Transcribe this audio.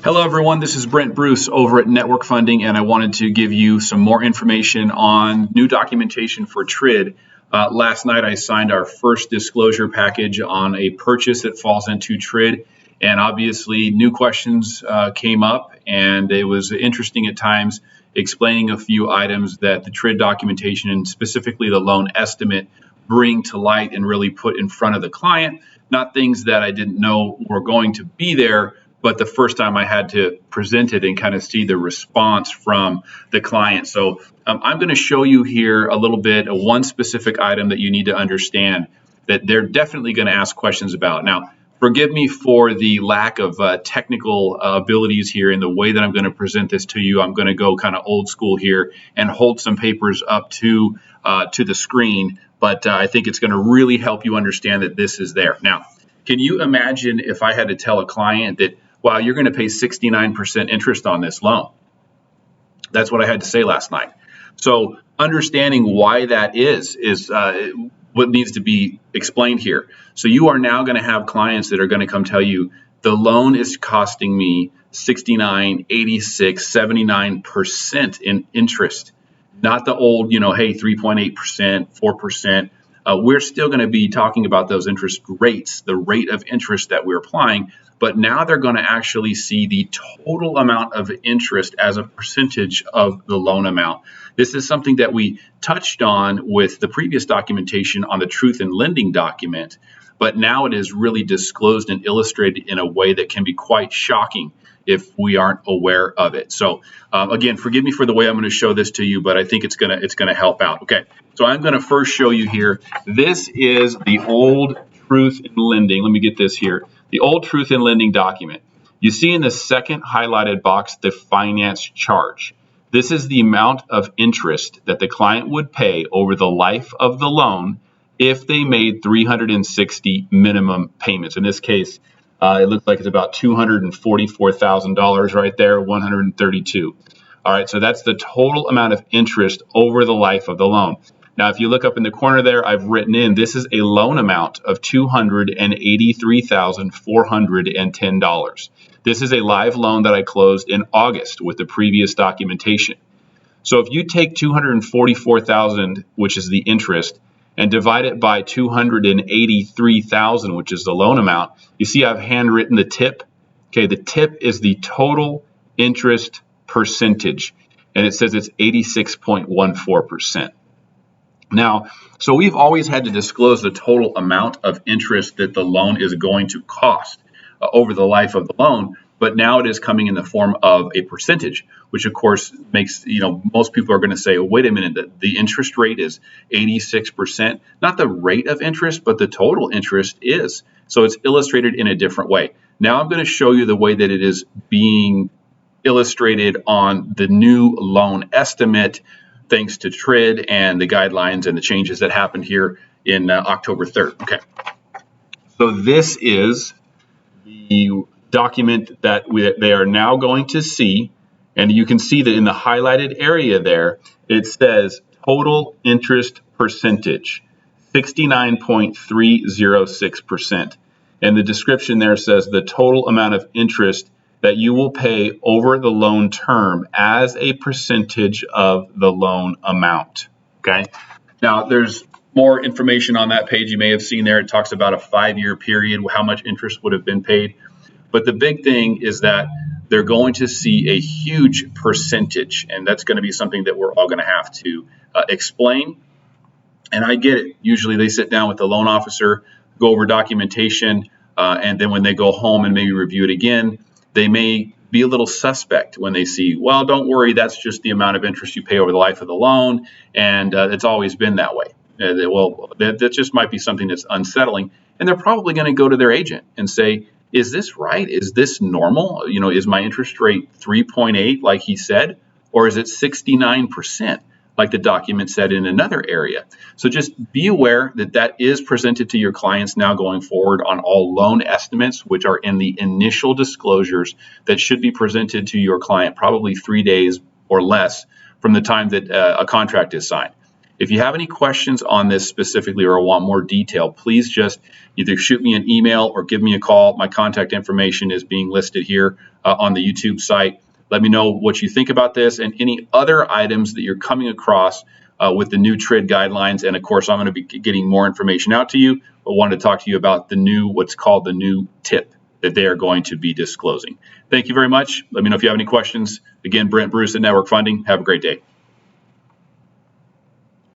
Hello everyone, this is Brent Bruce over at Network Funding, and I wanted to give you some more information on new documentation for TRID. Last night I signed our first disclosure package on a purchase that falls into TRID, and obviously new questions came up, and it was interesting at times explaining a few items that the TRID documentation and specifically the loan estimate bring to light and really put in front of the client, not things that I didn't know were going to be there, but the first time I had to present it and kind of see the response from the client. So I'm going to show you here a little bit of one specific item that you need to understand that they're definitely going to ask questions about. Now, forgive me for the lack of technical abilities here in the way that I'm going to present this to you. I'm going to go kind of old school here and hold some papers up to the screen, but I think it's going to really help you understand that this is there. Now, can you imagine if I had to tell a client that, wow, you're going to pay 69% interest on this loan? That's what I had to say last night. So understanding why that is what needs to be explained here. So you are now going to have clients that are going to come tell you the loan is costing me 69, 86, 79% in interest, not the old, hey, 3.8%, 4%. We're still going to be talking about those interest rates, the rate of interest that we're applying, but now they're going to actually see the total amount of interest as a percentage of the loan amount. This is something that we touched on with the previous documentation on the Truth in Lending document, but now it is really disclosed and illustrated in a way that can be quite shocking if we aren't aware of it. So again, forgive me for the way I'm going to show this to you, but I think it's going to help out. Okay, so I'm going to first show you here. This is the old Truth in Lending. Let me get this here. The old Truth in Lending document. You see in the second highlighted box the finance charge. This is the amount of interest that the client would pay over the life of the loan if they made 360 minimum payments. In this case, it looks like it's about $244,000 right there, 132. All right, so that's the total amount of interest over the life of the loan. Now, if you look up in the corner there, I've written in, this is a loan amount of $283,410. This is a live loan that I closed in August with the previous documentation. So if you take $244,000, which is the interest, and divide it by $283,000, which is the loan amount, you see I've handwritten the tip. Okay, the tip is the total interest percentage, and it says it's 86.14%. Now, so we've always had to disclose the total amount of interest that the loan is going to cost over the life of the loan, but now it is coming in the form of a percentage, which of course makes, most people are going to say, oh, wait a minute, the interest rate is 86%, not the rate of interest, but the total interest is. So it's illustrated in a different way. Now I'm going to show you the way that it is being illustrated on the new loan estimate, thanks to TRID and the guidelines and the changes that happened here in October 3rd. Okay, so this is the document that they are now going to see, and you can see that in the highlighted area there, it says total interest percentage, 69.306%. And the description there says the total amount of interest that you will pay over the loan term as a percentage of the loan amount. Okay. Now, there's more information on that page you may have seen there. It talks about a 5-year period, how much interest would have been paid. But the big thing is that they're going to see a huge percentage, and that's going to be something that we're all going to have to explain. And I get it. Usually they sit down with the loan officer, go over documentation, and then when they go home and maybe review it again, they may be a little suspect when they see, well, don't worry, that's just the amount of interest you pay over the life of the loan, and it's always been that way. Well, that just might be something that's unsettling, and they're probably going to go to their agent and say, is this right? Is this normal? Is my interest rate 3.8 like he said, or is it 69%? Like the document said in another area. So just be aware that that is presented to your clients now going forward on all loan estimates, which are in the initial disclosures that should be presented to your client probably 3 days or less from the time that a contract is signed. If you have any questions on this specifically or want more detail, please just either shoot me an email or give me a call. My contact information is being listed here on the YouTube site. Let me know what you think about this and any other items that you're coming across with the new TRID guidelines. And of course, I'm going to be getting more information out to you, but wanted to talk to you about the new, what's called the new tip that they are going to be disclosing. Thank you very much. Let me know if you have any questions. Again, Brent Bruce at Network Funding. Have a great day.